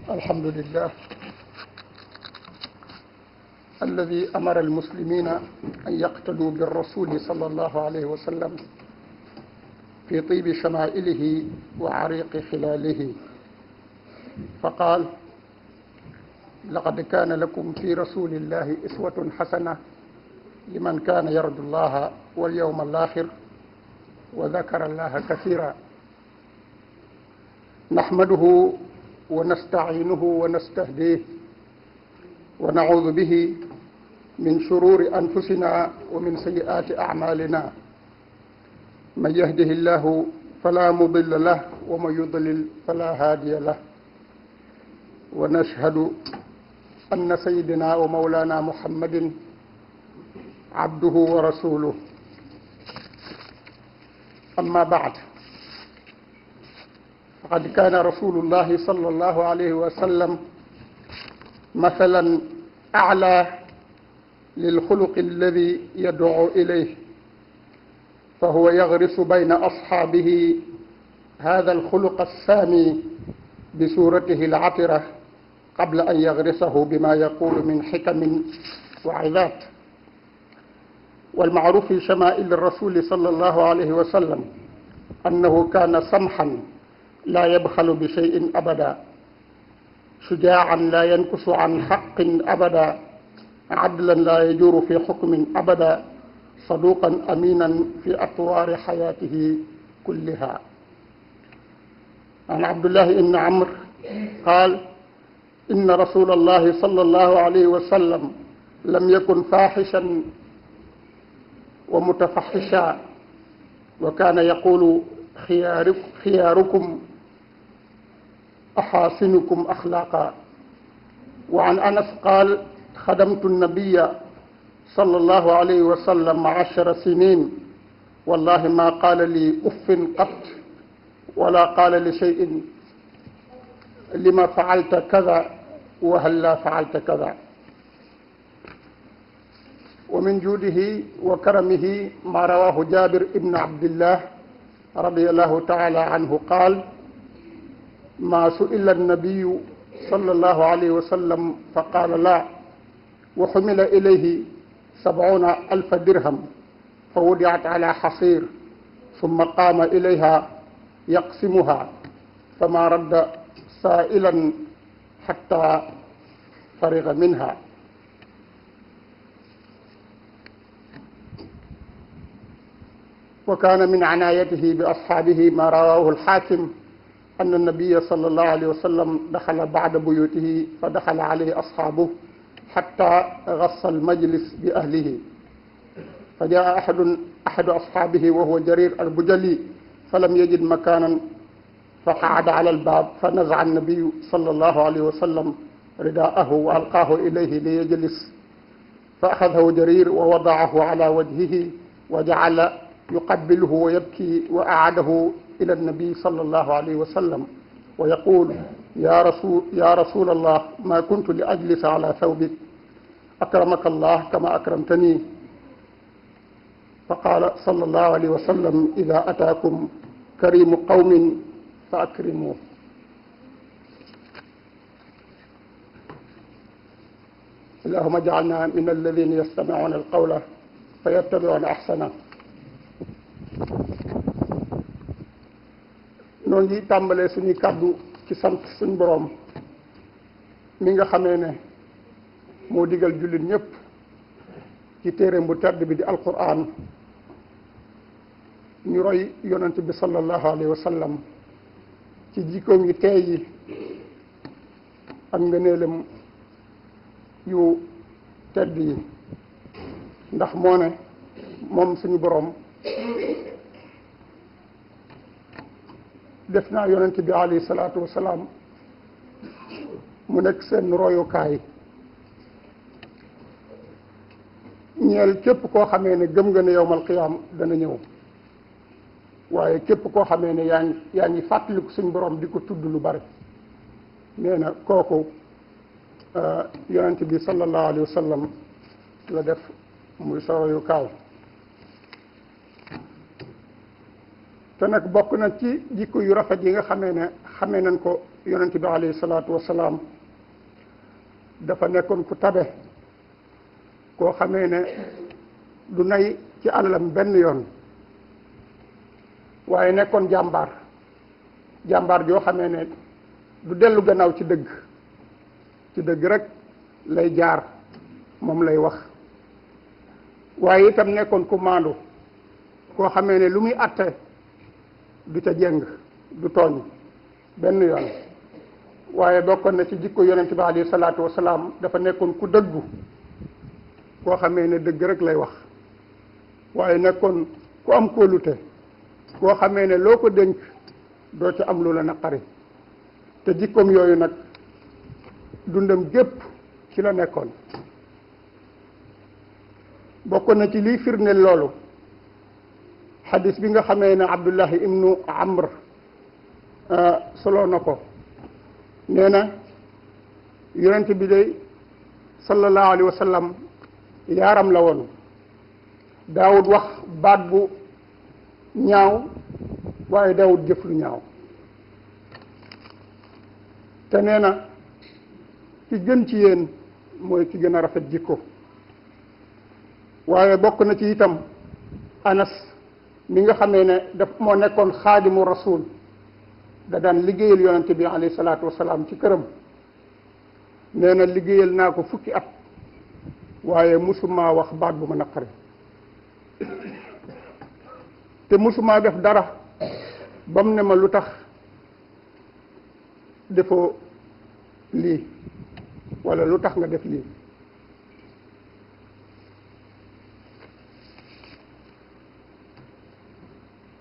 الحمد لله الذي أمر المسلمين أن يقتدوا بالرسول صلى الله عليه وسلم في طيب شمائله وعريق خلاله، فقال: لقد كان لكم في رسول الله أسوة حسنة لمن كان يرجو الله واليوم الآخر وذكر الله كثيرا. نحمده ونستعينه ونستهديه ونعوذ به من شرور أنفسنا ومن سيئات أعمالنا. من يهده الله فلا مضل له ومن يضلل فلا هادي له. ونشهد أن سيدنا ومولانا محمد عبده ورسوله. أما بعد، فقد كان رسول الله صلى الله عليه وسلم مثلا أعلى للخلق الذي يدعو إليه، فهو يغرس بين أصحابه هذا الخلق السامي بصورته العطرة قبل أن يغرسه بما يقول من حكم وعظات. والمعروف في شمائل الرسول صلى الله عليه وسلم أنه كان سمحا لا يبخل بشيء أبدا، شجاعا لا ينكس عن حق أبدا، عدلا لا يجور في حكم أبدا، صدوقا أمينا في أطوار حياته كلها. عن عبد الله بن عمرو قال: إن رسول الله صلى الله عليه وسلم لم يكن فاحشا ومتفحشا، وكان يقول: خياركم أحاسنكم أخلاقا. وعن أنس قال: خدمت النبي صلى الله عليه وسلم 10 سنين، والله ما قال لي أف قط، ولا قال لشيء لما فعلت كذا وهلا فعلت كذا. ومن جوده وكرمه ما رواه جابر بن عبد الله رضي الله تعالى عنه قال: ما سئل النبي صلى الله عليه وسلم فقال لا، وحمل إليه 70,000 درهم فوضعت على حصير، ثم قام إليها يقسمها فما رد سائلا حتى فرغ منها. وكان من عنايته بأصحابه ما رواه الحاكم أن النبي صلى الله عليه وسلم دخل بعد بيوته فدخل عليه أصحابه حتى غص المجلس بأهله، فجاء أحد أصحابه وهو جرير البجلي فلم يجد مكانا فقعد على الباب، فنزع النبي صلى الله عليه وسلم رداءه وألقاه إليه ليجلس، فأخذه جرير ووضعه على وجهه وجعل يقبله ويبكي، وأعاده إلى النبي صلى الله عليه وسلم ويقول: يا رسول الله، ما كنت لأجلس على ثوبك، أكرمك الله كما أكرمتني. فقال صلى الله عليه وسلم: إذا أتاكم كريم قوم فأكرموه. اللهم اجعلنا من الذين يستمعون القول فيتبعون أحسنه. noo ngi tàmbalee suñu kàddu ci sant suñ boroom mi nga xamee ne moo digal jullit ñépp ci téereem bu tedd bi di alquran ñu roy yonent bi sallallahu alayhi wa sallam ci jikkoom yi teey yi ak ngëneelam yu tedd yi, ndax moo ne moom suñu boroom def naa yonent bi alayhi salaatu wasalaam mu nekk seen royukaay ñeel képp koo xamee ne gëm nga ne yowmal qiyaam dana ñëw, waaye képp koo xamee ne yaa ngi fàttaliku suñ borom di ko tudd lu bari. nee na kooku yonent bi sallallahu alayhi wa sallam la def muy sa royukaay. te nag bokk na ci jikko yu rafet yi nga xamee nañ ko yonent bi alayhi salaatu wasalaam dafa nekkoon ku tabe koo xamee ne du nay ci alalam benn yoon waaye nekkoon jàmbaar joo xamee ne du dellu gannaaw ci dëgg rek lay jaar moom lay wax waaye itam nekkoon ku maandu koo xamee ne lu muy atte du ca jeng du tooñ benn yoon waaye bokkoon na ci jikko yonent bi alayhi salaatu wasalaam dafa nekkoon ku dëggu koo xamee ne dëgg rek lay wax waaye nekkoon ku am kóolute koo xamee ne loo ko dénk doo ci am lu la naqari te jikkoom yooyu nag dundam gépp ci la nekkoon bokkoon na ci liy firndeel loolu xadis bi nga xamee ne Abdullahi ibnu Amr solo na ko nee na yonent bi day sallallahu alayhi wa sallam yaaram la woon daawut wax baat bu ñaaw waaye daawut jëf lu ñaaw te nee na ki gën ci yéen mooy ki gën a rafet jikko waaye bokk na ci itam Anas mi nga xamee ne daf moo nekkoon xaadimu rasul da daan liggéeyal yonente bi alayhi salaatu wasalaam ci këram nee na liggéeyal naa ko fukki at waaye musuma wax baat bu ma naqari te musuma def dara ba mu ne ma lu tax defoo lii wala lu tax nga def lii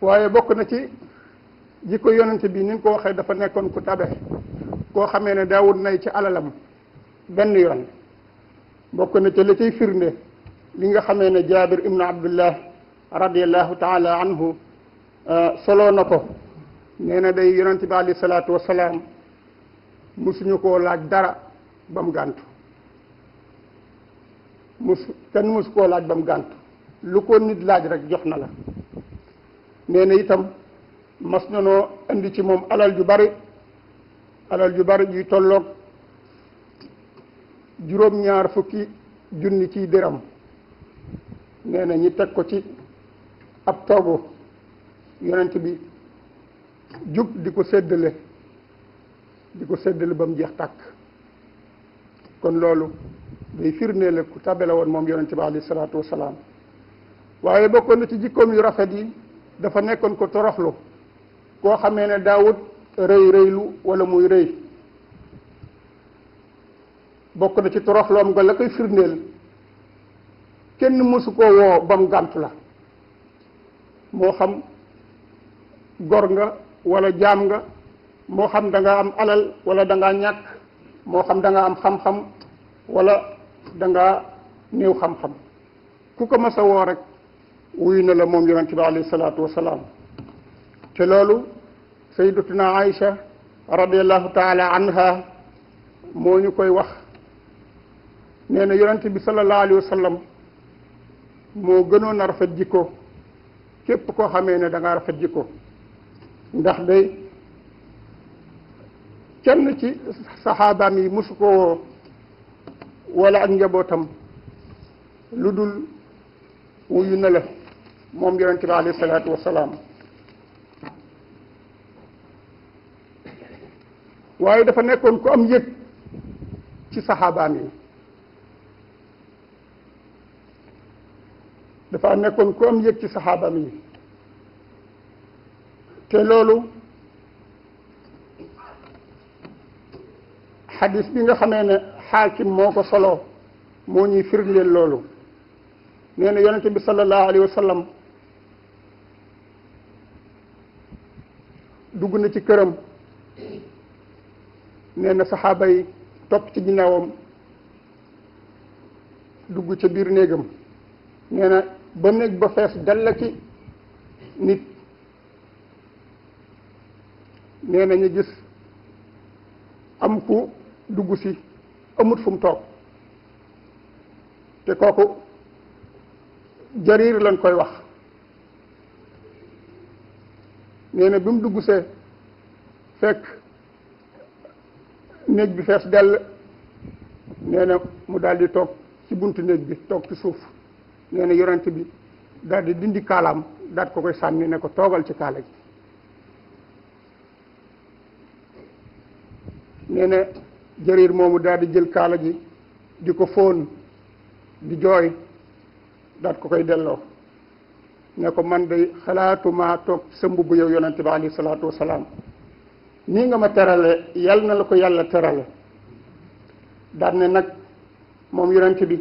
waaye bokk na ci jikko yonente bi ni nga ko waxee dafa nekkoon ku tabe koo xamee ne daawut nay ci alalam benn yoon bokk na ci la cay firnde li nga xamee ne Jaabir ibnu Abdullah radiallahu taala anhu soloo na ko nee na day yonente bi alayhi salaatu wasalaam musuñu koo laaj dara ba mu gàntu kenn musu koo laaj ba mu gàntu lu ko nit laaj rek jox na la nee na itam mas nanoo indi ci moom alal ju bari juy tolloog juróom-ñaar fukki junni ciy dërëm nee na ñi teg ko ci ab toogu yonent bi jub di ko séddale ba mu jeex tàkk kon loolu day firndeele ku tabe la woon moom yonent bi alayhi salaatu wasalaam waaye bokkoon na ci jikkoom yu rafet yi dafa nekkoon ko toroxlu koo xamee ne daawut rëylu wala muy rëy bokk na ci toroxloom nga la koy firndeel kenn mësu koo woo ba mu gàntu la moo xam gor nga wala jaam nga moo xam da nga am alal wala da ngaa ñàkk moo xam da nga am xam-xam wala da nga néew xam-xam ku ko mas a woo rek wuyu na la moom yonente bi alayhi salaatu wasalaam te loolu sayyidatuna Aïcha radiallahu taala anha moo ñu koy wax nee na yonente bi sallallahu alayhi wa sallam moo gënoon a rafet jikko képp koo xamee ne da ngaa rafet jikko ndax day kenn ci saxaabaam yi musu ko woo wala ak njabootam lu dul wuyu na la moom yonente bi alayhi salaatu wasalaam waaye dafa nekkoon ku am yëg ci saxaabaam yi dafa nekkoon ku am yëg ci saxaabaam yi te loolu xadis bi nga xamee ne xaakim moo ko solo moo ñuy firndeel loolu nee na yonente bi sallallahu alayhi wa sallam dugg na ci këram nee na saxaaba yi topp ci ginnaawam dugg ca biir néegam nee na ba néeg ba fees dell ki nit nee na ñu gis am ku dugg si amut fu mu toog te kooku Jarir lañ koy wax nee na bi mu dugg see fekk néeg bi fees dell. nee na mu daal di toog ci buntu néeg bi toog ci suuf. nee na yonent bi daal di dindi kaalaam daal ko koy sànni ne ko toogal ci kaala gi. nee na Jarir moomu daal di jël kaala gi di ko fóon di jooy daal ko koy delloo ne ko man de xalaatuma toog sa mbubb yow yonent bi alayhi salaatu wasalaam nii nga ma terale yal na la ko yàlla terale daal ne nag moom yonent bi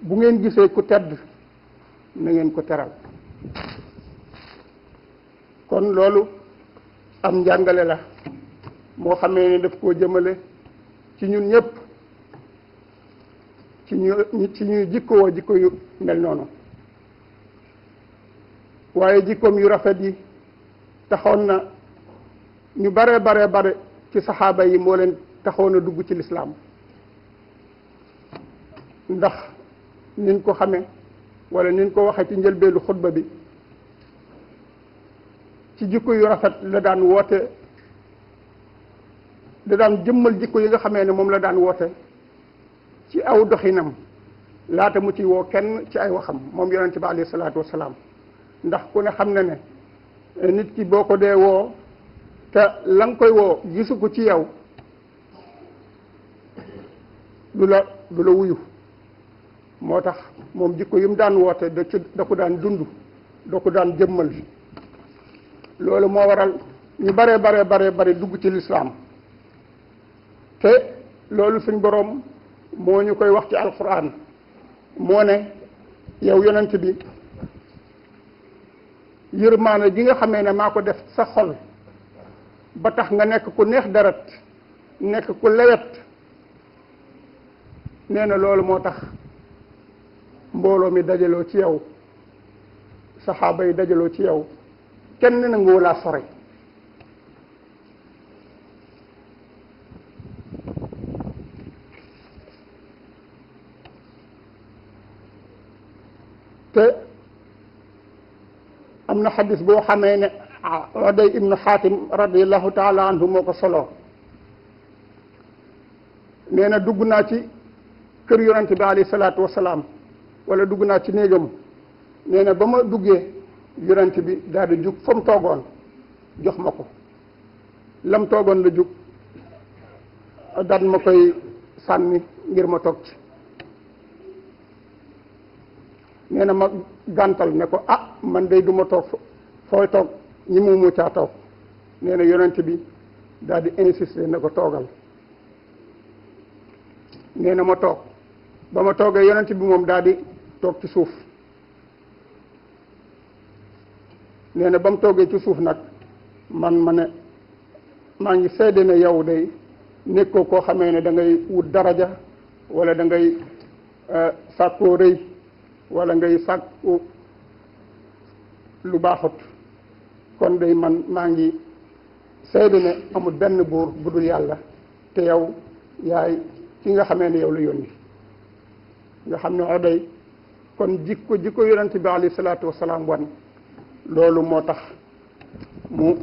bu ngeen gisee ku tedd na ngeen ko teral kon loolu am njàngale la moo xamee ne daf koo jëmale ci ñun ñëpp ci ñuy jikkoo jikko yu mel noonu waaye jikkoom yu rafet yi taxoon na ñu bare ci saxaaba yi moo leen taxoon a dugg ci lislaam ndax niñ ko xamee wala niñ ko waxee ci njëlbeelu xutba bi ci jikko yu rafet la daan woote da daan jëmmal jikko yi nga xamee ne moom la daan woote ci aw doxinam laata mu ci woo kenn ci ay waxam moom yonent bi alayhi salaatu wasalaam ndax ku ne xam na ne nit ki boo ko dee woo te la nga koy woo gisu ko ci yow du la wuyu moo tax moom jikko yi mu daan woote da ko daan dund da ko daan jëmmal loolu moo waral ñu bare dugg ci lislaam te loolu suñ boroom moo ñu koy wax ci alquran moo ne yow yonent bi yërmaane gi nga xamee ne maa ko def sa xol ba tax nga nekk ku neex deret nekk ku lewet nee na loolu moo tax mbooloo mi dajaloo ci yow saxaaba yi dajaloo ci yow kenn nanguwu laa sore te am na xadis boo xamee ne Uday ibnu Xaatim radiallahu taala anhu moo ko solo nee na dugg naa ci kër yonente bi alayhi salaatu wasalaam wala dugg naa ci néegam nee na ba ma duggee yonente bi daal di jug fa mu toogoon jox ma ko lam toogoon la jug daal ma koy sànni ngir ma toog ci nee na ma gàntal ne ko ah man day du ma toog fooy toog ñi mu caa toog nee na yonent bi daal di insister ne ko toogal nee na ma toog ba ma toogee yonent bi moom daal di toog ci suuf nee na ba mu toogee ci suuf nag man ma ne maa ngi seede ne yow day nekkoo koo xamee ne da ngay wut daraja wala da ngay sàkkoo rëy wala ngay sàkku lu baaxut kon day man maa ngi seede ne amul benn buur bu dul yàlla te yow yaay ki nga xamee ne yow la yónni nga xam ne Uday kon jikko yonent bi alayhi salaatu wasalaam wan loolu moo tax mu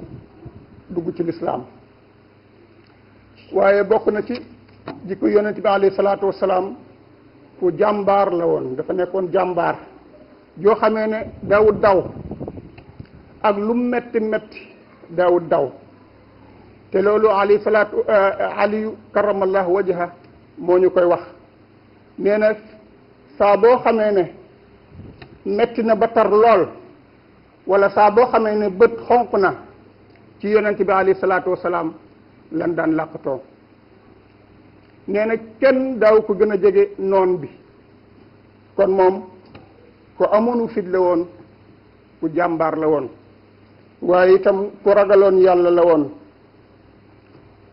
dugg ci lislaam waaye bokk na ci jikko yonent bi alayhi salaatu wasalaam ku jàmbaar la woon dafa nekkoon jàmbaar joo xamee ne daawut daw ak lu metti daawut daw te loolu aliyu karamallahu wajha moo ñu koy wax nee na saa boo xamee ne metti na ba tar lool wala saa boo xamee ne bët xonq na ci yonent bi alayhi salaatu wasalaam lan daan làqatoo nee na kenn daaw ko gën a jege noon bi kon moom ku amoonu fit la woon ku jàmbaar la woon waaye itam ku ragaloon yàlla la woon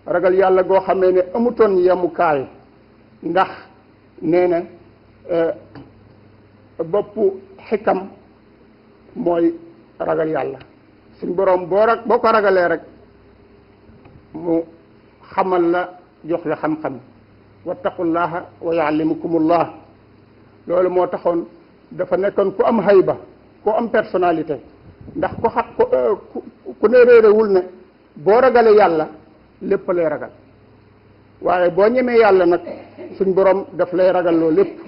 ragal yàlla goo xamee ne amutoon yemukaay ndax nee na boppu xikam mooy ragal yàlla suñ boroom boo ko ragalee rek mu xamal la jox la xam-xam wattaqullaha wa yuallimukumullah loolu moo taxoon dafa nekkoon ku am hayba ku am personnalité ndax ku ne réerewul ne boo ragalee yàlla lépp lay ragal waaye boo ñemee yàlla nag suñ borom daf lay ragal loo lépp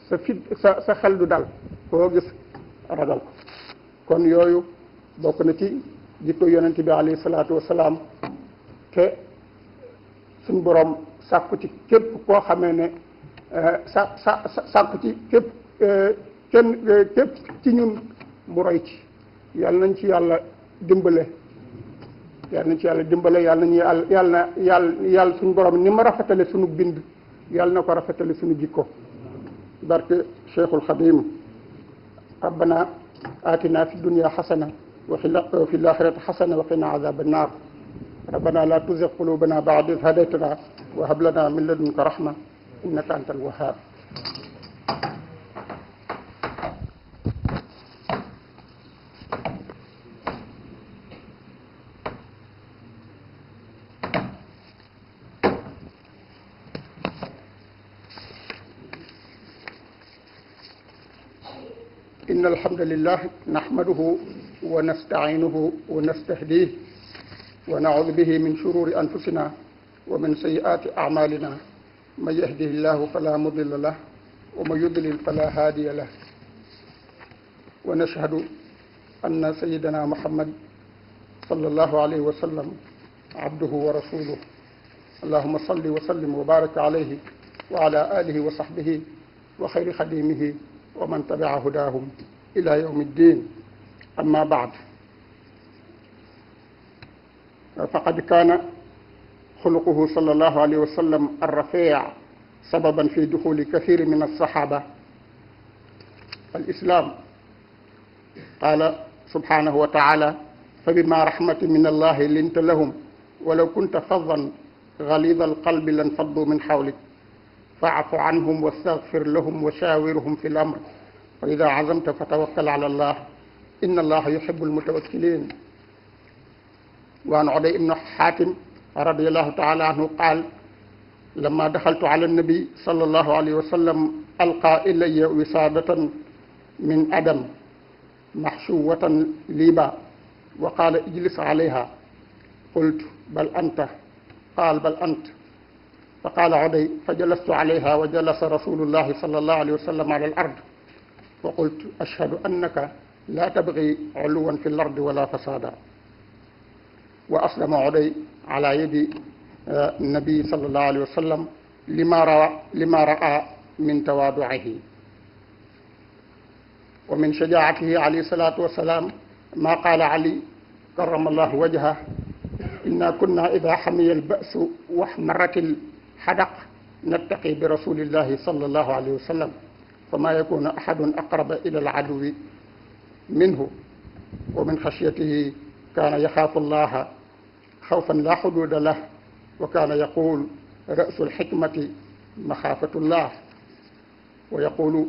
sa xel du dal koo gis ragal ko kon yooyu bokk na ci jikko yonent bi alayhi salaatu wasalaam te suñ borom sàkku ci képp koo xamee ne sàkku ci képp ci ñun mu roy ci yàlla nañ ci yàlla dimbale yàlla nañu yàlla suñu borom ni ma rafetale suñu bind yàlla na ko rafetale suñu jikko barke Cheikhul Xadim rabbana atina fi dunya xasana wa fi l-axirati xasana wa qina azaba annar rabbana la tuzigh qulubana ba'da idh hadaytana wa hab lana min ladunka rahma innaka antal wahhab إن الحمد لله نحمده ونستعينه ونستهديه ونعوذ به من شرور أنفسنا ومن سيئات أعمالنا من يهده الله فلا مضل له ومن يضلل فلا هادي له ونشهد أن سيدنا محمد صلى الله عليه وسلم عبده ورسوله اللهم صل وسلم وبارك عليه وعلى آله وصحبه وخير خديمه ومن تبع هداهم إلى يوم الدين أما بعد فقد كان خلقه صلى الله عليه وسلم الرفيع سببا في دخول كثير من الصحابة الإسلام قال سبحانه وتعالى فبما رحمة من الله لنت لهم ولو كنت فظا غليظ القلب لانفضوا من حولك فاعف عنهم واستغفر لهم وشاورهم في الأمر فإذا عزمت فتوكل على الله إن الله يحب المتوكلين. وعن عدي بن حاتم رضي الله تعالى عنه قال لما دخلت على النبي صلى الله عليه وسلم ألقى إلي وسادة من أدم محشوة ليبا وقال اجلس عليها قلت بل أنت قال بل أنت فقال عدي فجلست عليها وجلس رسول الله صلى الله عليه وسلم على الأرض وقلت أشهد أنك لا تبغي علوا في الأرض ولا فسادا وأسلم عدي على يد النبي صلى الله عليه وسلم لما رأى من تواضعه ومن شجاعته عليه الصلاة والسلام ما قال علي كرم الله وجهه إنا كنا إذا حمي البأس واحمرت الحدق نتقي برسول الله صلى الله عليه وسلم فما يكون أحد أقرب إلى العدو منه ومن خشيته كان يخاف الله خوفا لا حدود له وكان يقول رأس الحكمة مخافة الله ويقول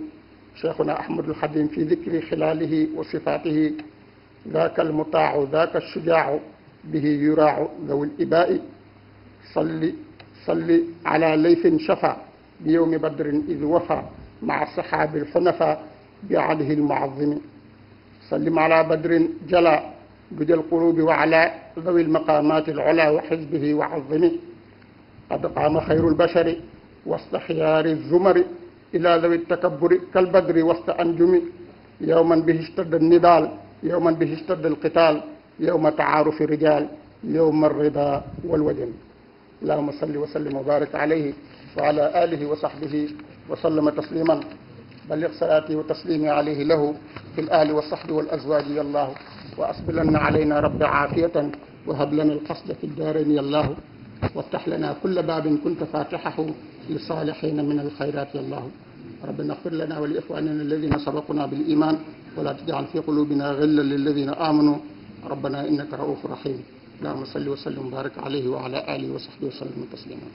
شيخنا أحمد الحديم في ذكر خلاله وصفاته ذاك المطاع ذاك الشجاع به يراع ذوي الإباء صل على ليث شفا بيوم بدر إذ وفى مع الصحاب الحنفاء بعده المعظم سلم على بدر جلا بجى القلوب وعلى ذوي المقامات العلا وحزبه وعظم قد قام خير البشر وسط خيار الزمر إلى ذوي التكبر كالبدر وسط أنجم يوما به اشتد النضال يوما به اشتد القتال يوم تعارف الرجال يوم الرضا والوجن اللهم صل وسلم وبارك عليه وعلى آله وصحبه وسلم تسليما بلغ صلاتي وتسليمي عليه له في الآل والصحب والأزواج يا الله وأسبلن علينا رب عافية وهب لنا القصد في الدارين يا الله وافتح لنا كل باب كنت فاتحه لصالحين من الخيرات يا الله ربنا اغفر لنا ولإخواننا الذين سبقونا بالإيمان ولا تجعل في قلوبنا غلا للذين آمنوا ربنا إنك رؤوف رحيم اللهم صل وسلم وبارك عليه وعلى آله وصحبه وسلم تسليما